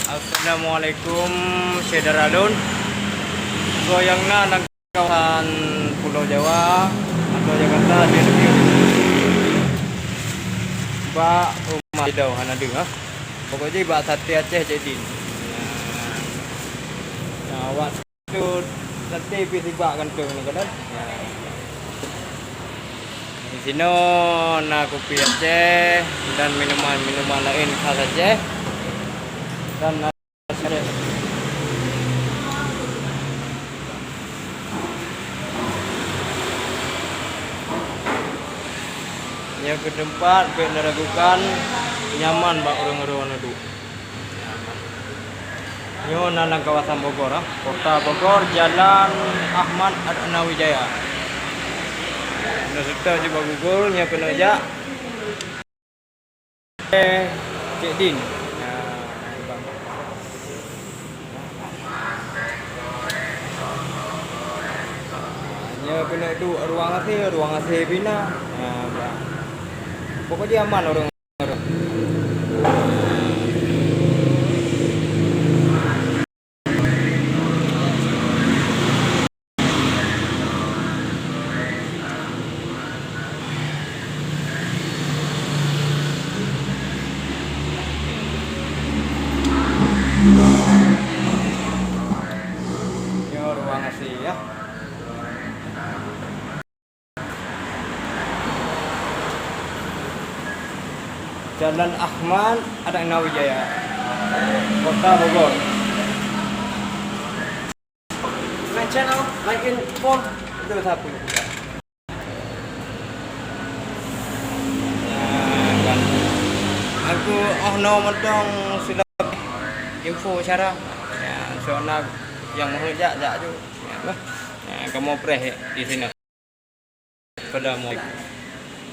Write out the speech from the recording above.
Assalamualaikum Sederalun. Goyangna nang kawasan Pulau Jawa atau Jakarta di review. Ba rumah dau hana deung ha. Pokoknya ba sate Aceh jadi. Nah, waktu sate pi ba gantung kan. Di sini kopi Aceh dan minuman lain khas Aceh. Dan yang ke tempat diragukan nyaman bak orang-orang itu. Yo nang kawasan Bogor, Kota Bogor, Jalan Ahmad Nawijaya. Nah, serta coba Google nya kena aja. Cik Din. Ya kena itu ruang AC bina. Nah, pokoknya aman orang. Ya ruang AC ya. Jalan Ahmad Nawijaya, Kota Bogor. My channel, like in phone, itu satu. Kan. Aku mentong sudah info cara. Ya, soalnya yang mau jak tu. Ya, kamu preh di sini. Pada mau.